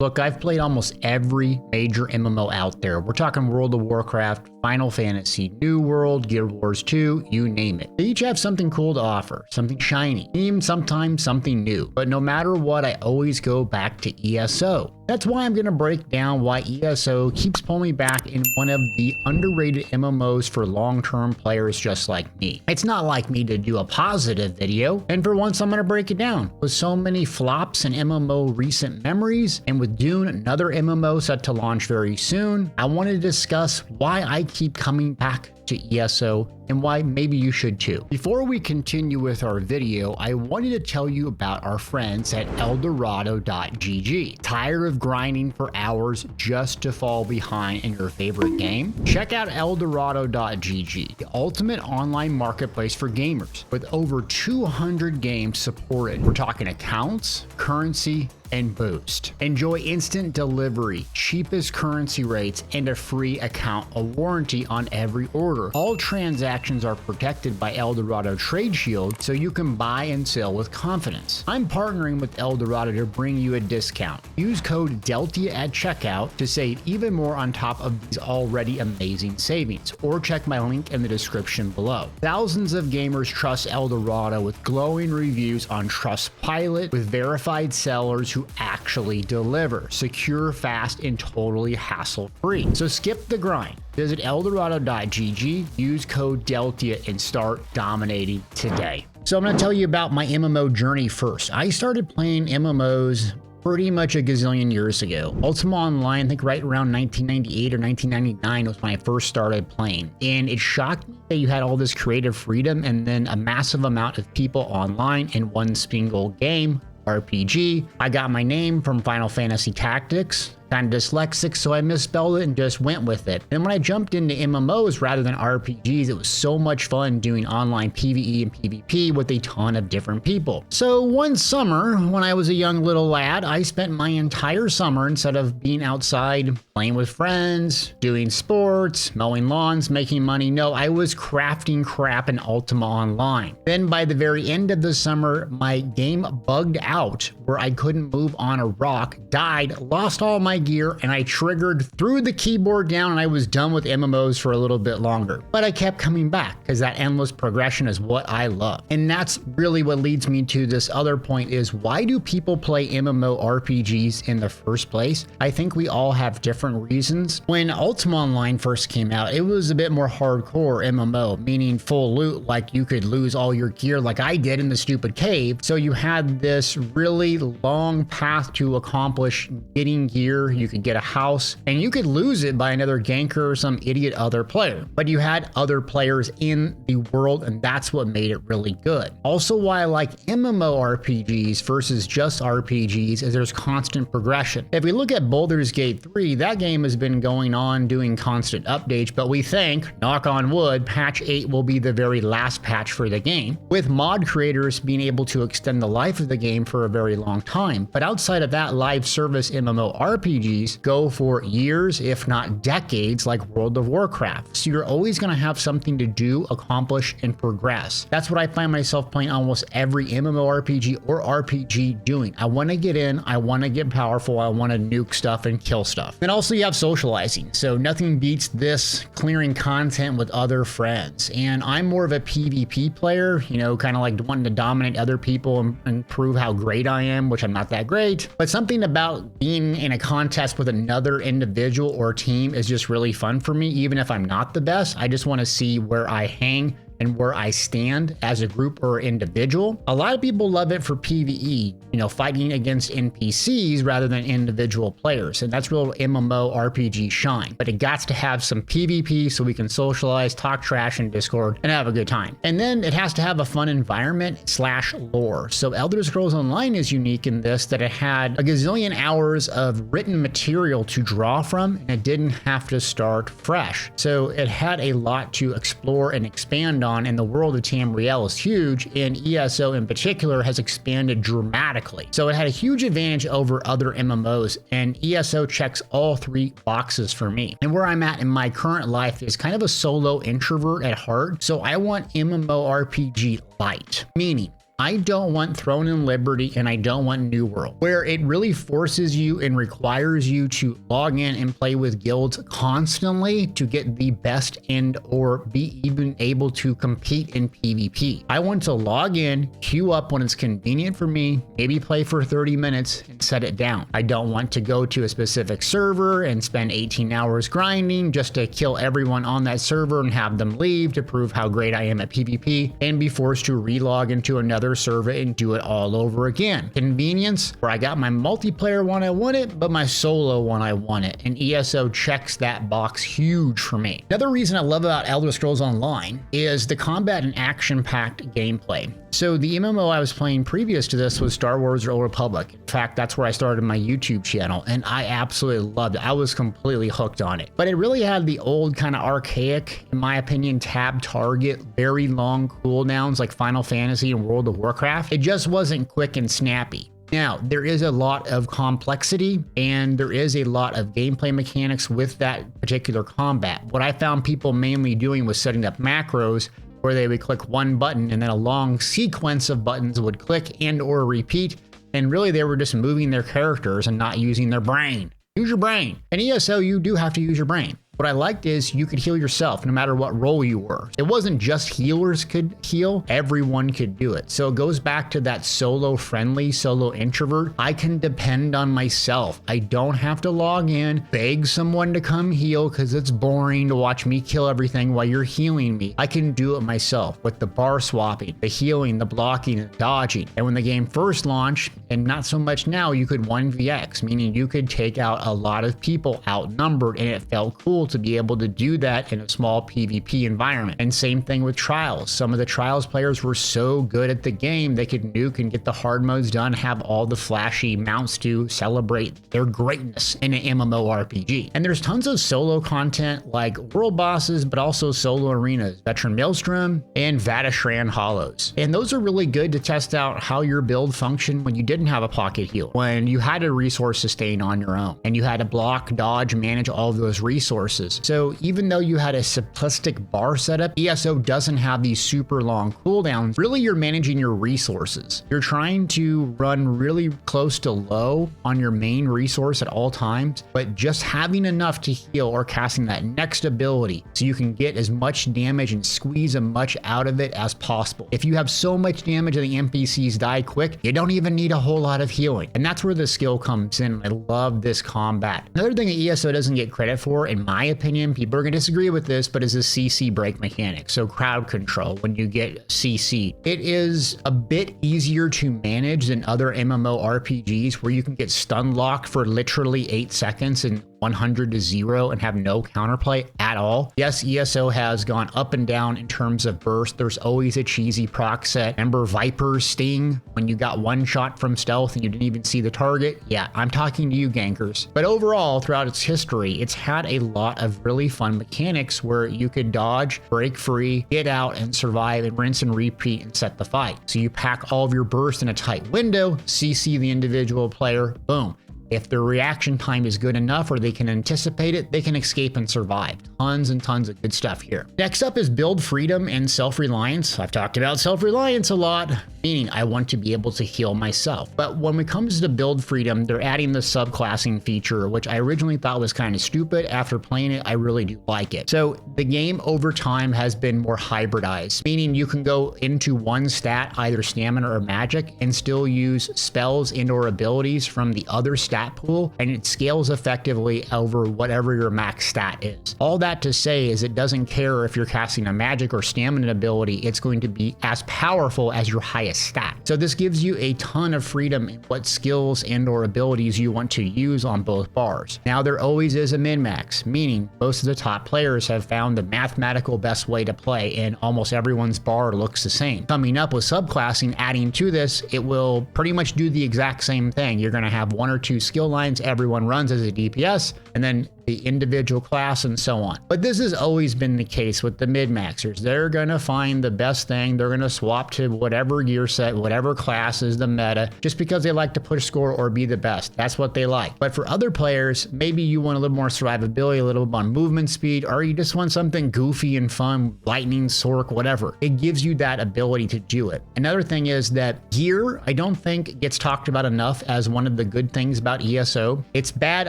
Look, I've played almost every major MMO out there. We're talking World of Warcraft, Final Fantasy, New World, Guild Wars 2, you name it. They each have something cool to offer, something shiny, even sometimes something new. But no matter what, I always go back to ESO. That's why I'm going to break down why ESO keeps pulling me back in one of the underrated MMOs for long-term players just like me. It's not like me to do a positive video, and for once I'm going to break it down. With so many flops in MMO recent memories, and with Dune, another MMO set to launch very soon, I want to discuss why I keep coming back to ESO and why maybe you should too. Before we continue with our video, I wanted to tell you about our friends at Eldorado.gg. Tired of grinding for hours just to fall behind in your favorite game? Check out Eldorado.gg, the ultimate online marketplace for gamers with over 200 games supported. We're talking accounts, currency, and boost. Enjoy instant delivery, cheapest currency rates, and a free account, a warranty on every order. All transactions are protected by Eldorado Trade Shield, so you can buy and sell with confidence. I'm partnering with Eldorado to bring you a discount. Use code DELTIA at checkout to save even more on top of these already amazing savings, or check my link in the description below. Thousands of gamers trust Eldorado with glowing reviews on Trustpilot, with verified sellers who actually deliver, secure, fast, and totally hassle-free. So skip the grind. Visit Eldorado.gg, use code DELTIA, and start dominating today. So I'm going to tell you about my MMO journey first. I started playing MMOs pretty much a gazillion years ago. Ultima Online, I think right around 1998 or 1999 was when I first started playing. And it shocked me that you had all this creative freedom and then a massive amount of people online in one single game. RPG. I got my name from Final Fantasy Tactics. Kind of dyslexic, so I misspelled it and just went with it. And when I jumped into MMOs rather than RPGs, it was so much fun doing online PvE and PvP with a ton of different people. So one summer, when I was a young little lad, I spent my entire summer, instead of being outside playing with friends, doing sports, mowing lawns, making money, no, I was crafting crap in Ultima Online. Then by the very end of the summer, my game bugged out where I couldn't move on a rock, died, lost all my gear, and I triggered, threw the keyboard down, and I was done with MMOs for a little bit longer. But I kept coming back because that endless progression is what I love. And that's really what leads me to this other point, is why do people play MMORPGs in the first place? I think we all have different reasons. When Ultima Online first came out, it was a bit more hardcore MMO, meaning full loot, like you could lose all your gear like I did in the stupid cave. So you had this really long path to accomplish getting gear. You could get a house and you could lose it by another ganker or some idiot other player, but you had other players in the world, and that's what made it really good. Also, why I like MMORPGs versus just RPGs is there's constant progression. If we look at Baldur's Gate 3, that game has been going on doing constant updates, but we think, knock on wood, patch 8 will be the very last patch for the game, with mod creators being able to extend the life of the game for a very long time. But outside of that, live service MMORPGs go for years, if not decades, like World of Warcraft. So you're always going to have something to do, accomplish, and progress. That's what I find myself playing almost every MMORPG or RPG doing. I want to get in, I want to get powerful, I want to nuke stuff and kill stuff. And also you have socializing. So nothing beats this, clearing content with other friends. And I'm more of a PvP player, you know, kind of like wanting to dominate other people and prove how great I am, which I'm not that great. But something about being in a contest with another individual or team is just really fun for me. Even if I'm not the best, I just want to see where I hang and where I stand as a group or individual. A lot of people love it for PvE, you know, fighting against NPCs rather than individual players. And that's real MMORPG shine. But it got to have some PvP so we can socialize, talk trash in Discord, and have a good time. And then it has to have a fun environment / lore. So Elder Scrolls Online is unique in this, that it had a gazillion hours of written material to draw from, and it didn't have to start fresh. So it had a lot to explore and expand on, and the world of Tamriel is huge, and ESO in particular has expanded dramatically. So it had a huge advantage over other MMOs, and ESO checks all three boxes for me. And where I'm at in my current life is kind of a solo introvert at heart, so I want MMORPG light, meaning I don't want Throne and Liberty, and I don't want New World, where it really forces you and requires you to log in and play with guilds constantly to get the best and or be even able to compete in PvP. I want to log in, queue up when it's convenient for me, maybe play for 30 minutes and set it down. I don't want to go to a specific server and spend 18 hours grinding just to kill everyone on that server and have them leave to prove how great I am at PvP and be forced to relog into another server and do it all over again. Convenience, where I got my multiplayer when I want it, but my solo when I want it. And ESO checks that box huge for me. Another reason I love about Elder Scrolls Online is the combat and action-packed gameplay. So the MMO I was playing previous to this was Star Wars: The Old Republic. In fact, that's where I started my YouTube channel, and I absolutely loved it. I was completely hooked on it. But it really had the old kind of archaic, in my opinion, tab target, very long cooldowns like Final Fantasy and World of Warcraft. It just wasn't quick and snappy. Now, there is a lot of complexity and there is a lot of gameplay mechanics with that particular combat. What I found people mainly doing was setting up macros where they would click one button and then a long sequence of buttons would click and or repeat. And really they were just moving their characters and not using their brain. Use your brain. In ESO, you do have to use your brain. What I liked is you could heal yourself no matter what role you were. It wasn't just healers could heal, everyone could do it. So it goes back to that solo friendly, solo introvert. I can depend on myself. I don't have to log in, beg someone to come heal because it's boring to watch me kill everything while you're healing me. I can do it myself with the bar swapping, the healing, the blocking, the dodging. And when the game first launched, and not so much now, you could 1vx, meaning you could take out a lot of people outnumbered, and it felt cool to be able to do that in a small PvP environment. And same thing with trials. Some of the trials players were so good at the game, they could nuke and get the hard modes done, have all the flashy mounts to celebrate their greatness in an MMORPG. And there's tons of solo content like world bosses, but also solo arenas, Veteran Maelstrom and Vatashran Hollows. And those are really good to test out how your build functioned when you didn't have a pocket heal, when you had a resource sustain on your own, and you had to block, dodge, manage all of those resources. So even though you had a simplistic bar setup, ESO doesn't have these super long cooldowns. Really, you're managing your resources. You're trying to run really close to low on your main resource at all times, but just having enough to heal or casting that next ability so you can get as much damage and squeeze as much out of it as possible. If you have so much damage that the NPCs die quick, you don't even need a whole lot of healing. And that's where the skill comes in. I love this combat. Another thing that ESO doesn't get credit for, in my opinion, people are going to disagree with this, but is the CC break mechanic. So crowd control when you get CC. It is a bit easier to manage than other MMORPGs where you can get stun locked for literally 8 seconds and 100 to 0 and have no counterplay at all. Yes, ESO has gone up and down in terms of burst. There's always a cheesy proc set. Remember Viper's Sting when you got one shot from stealth and you didn't even see the target? Yeah, I'm talking to you gankers. But overall, throughout its history, it's had a lot of really fun mechanics where you could dodge, break free, get out and survive and rinse and repeat and set the fight. So you pack all of your burst in a tight window, CC the individual player, boom. If their reaction time is good enough or they can anticipate it, they can escape and survive. Tons and tons of good stuff here. Next up is build freedom and self-reliance. I've talked about self-reliance a lot, meaning I want to be able to heal myself. But when it comes to build freedom, they're adding the subclassing feature, which I originally thought was kind of stupid. After playing it, I really do like it. So the game over time has been more hybridized, meaning you can go into one stat, either stamina or magic, and still use spells and or abilities from the other stat pool, and it scales effectively over whatever your max stat is. All that to say is it doesn't care if you're casting a magic or stamina ability, it's going to be as powerful as your highest stat. So this gives you a ton of freedom in what skills and or abilities you want to use on both bars. Now there always is a min-max, meaning most of the top players have found the mathematical best way to play and almost everyone's bar looks the same. Coming up with subclassing, adding to this, it will pretty much do the exact same thing. You're going to have one or two skill lines everyone runs as a DPS, and then the individual class and so on. But this has always been the case with the mid-maxers. They're going to find the best thing. They're going to swap to whatever gear set, whatever class is the meta, just because they like to push score or be the best. That's what they like. But for other players, maybe you want a little more survivability, a little bit more movement speed, or you just want something goofy and fun, lightning, sork, whatever. It gives you that ability to do it. Another thing is that gear, I don't think gets talked about enough as one of the good things about ESO. It's bad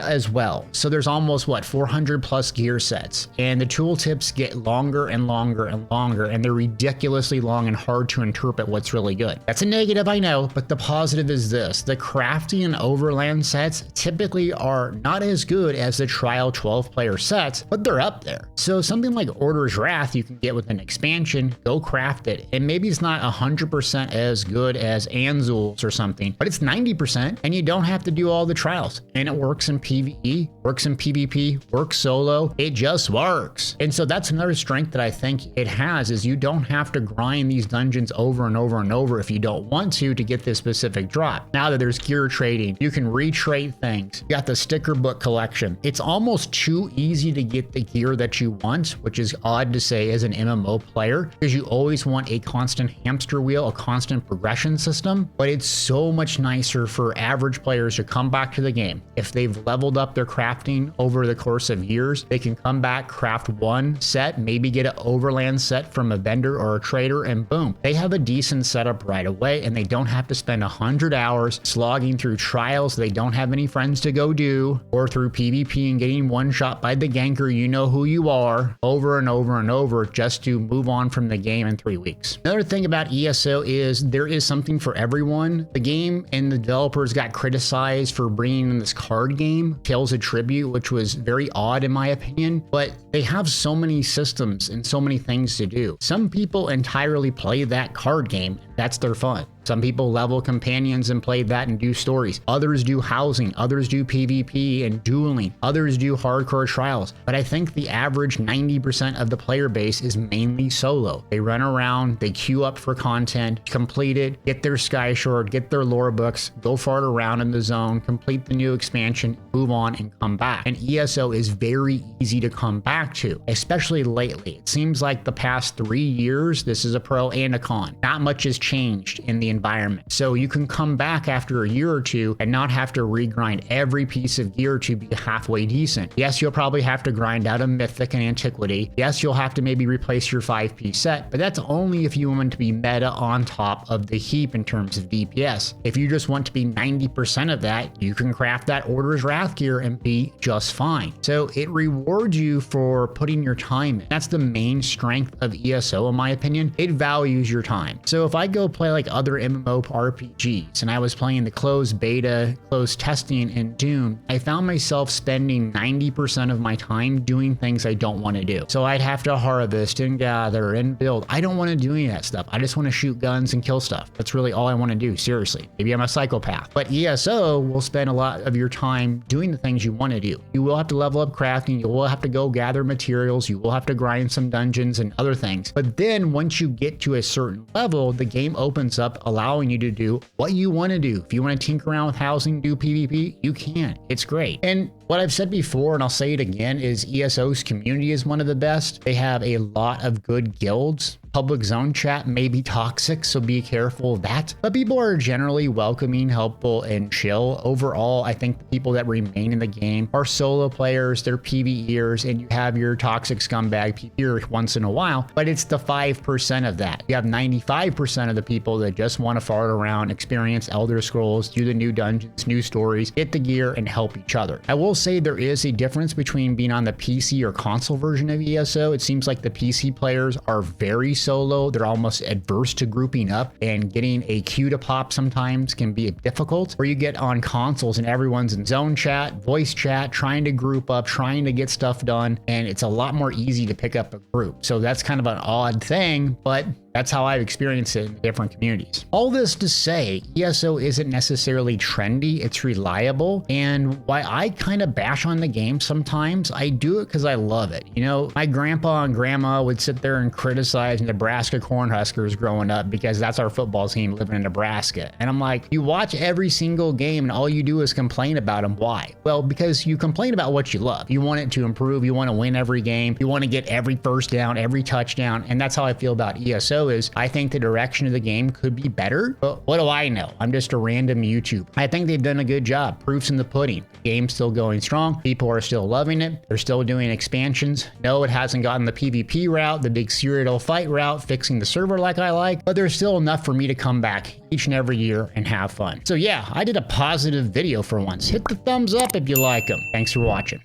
as well. So there's almost 400 plus gear sets, and the tooltips get longer and longer and longer, and they're ridiculously long and hard to interpret what's really good. That's a negative, I know, but the positive is this: the crafting and overland sets typically are not as good as the trial 12-player sets, but they're up there. So something like Order's Wrath you can get with an expansion, go craft it, and maybe it's not 100% as good as Anzul's or something, but it's 90%, and you don't have to do all the trials, and it works in PvE, works in PvP, works solo. It just works. And so that's another strength that I think it has, is you don't have to grind these dungeons over and over and over if you don't want to get this specific drop. Now that there's gear trading, you can retrade things. You got the sticker book collection. It's almost too easy to get the gear that you want, which is odd to say as an MMO player, because you always want a constant hamster wheel, a constant progression system. But it's so much nicer for average players to come back to the game. If they've leveled up their crafting over the course of years, they can come back, craft one set, maybe get an overland set from a vendor or a trader, and boom, they have a decent setup right away, and they don't have to spend 100 hours slogging through trials they don't have any friends to go do, or through PvP and getting one shot by the ganker, you know who you are, over and over and over, just to move on from the game in 3 weeks. Another thing about ESO is there is something for everyone. The game and the developers got criticized for bringing in this card game, Tales of Tribute, which was very odd in my opinion, but they have so many systems and so many things to do. Some people entirely play that card game. That's their fun. Some people level companions and play that and do stories. Others do housing. Others do PvP and dueling. Others do hardcore trials. But I think the average 90% of the player base is mainly solo. They run around, they queue up for content, complete it, get their Sky Sword, get their lore books, go fart around in the zone, complete the new expansion, move on, and come back. And ESO is very easy to come back to, especially lately. It seems like the past 3 years, this is a pro and a con. Not much has changed in the environment. So you can come back after a year or two and not have to regrind every piece of gear to be halfway decent. Yes, you'll probably have to grind out a mythic and antiquity. Yes, you'll have to maybe replace your 5-piece set, but that's only if you want to be meta on top of the heap in terms of DPS. If you just want to be 90% of that, you can craft that Order's Wrath gear and be just fine. So it rewards you for putting your time in. That's the main strength of ESO in my opinion. It values your time. So if I go play like other MMORPGs and I was playing the closed beta, closed testing in Dune, I found myself spending 90% of my time doing things I don't want to do. So I'd have to harvest and gather and build. I don't want to do any of that stuff. I just want to shoot guns and kill stuff. That's really all I want to do, seriously. Maybe I'm a psychopath. But ESO will spend a lot of your time doing the things you want to do. You will have to level up crafting, you will have to go gather materials, you will have to grind some dungeons and other things. But then once you get to a certain level, the game opens up, allowing you to do what you want to do. If you want to tinker around with housing, do PvP, you can. It's great. And what I've said before, and I'll say it again, is ESO's community is one of the best. They have a lot of good guilds. Public zone chat may be toxic, so be careful of that. But people are generally welcoming, helpful, and chill. Overall, I think the people that remain in the game are solo players, they're PvEers, and you have your toxic scumbag PvEer once in a while, but it's the 5% of that. You have 95% of the people that just want to fart around, experience Elder Scrolls, do the new dungeons, new stories, get the gear, and help each other. I will say there is a difference between being on the PC or console version of ESO. It seems like the PC players are very solo. They're almost adverse to grouping up, and getting a queue to pop sometimes can be difficult. Where you get on consoles and everyone's in zone chat, voice chat, trying to group up, trying to get stuff done, and it's a lot more easy to pick up a group. So that's kind of an odd thing, but That's how I've experienced it in different communities. All this to say, ESO isn't necessarily trendy, it's reliable. And why I kind of bash on the game sometimes, I do it because I love it. You know, my grandpa and grandma would sit there and criticize Nebraska Cornhuskers growing up because that's our football team living in Nebraska. And I'm like, you watch every single game and all you do is complain about them. Why? Well, because you complain about what you love. You want it to improve. You want to win every game. You want to get every first down, every touchdown. And that's how I feel about ESO is I think the direction of the game could be better. But what do I know? I'm just a random YouTuber. I think they've done a good job. Proof's in the pudding. The game's still going strong. People are still loving it. They're still doing expansions. No, it hasn't gotten the PvP route, the big serial fight route, fixing the server like I like, but there's still enough for me to come back each and every year and have fun. So yeah, I did a positive video for once. Hit the thumbs up if you like them. Thanks for watching.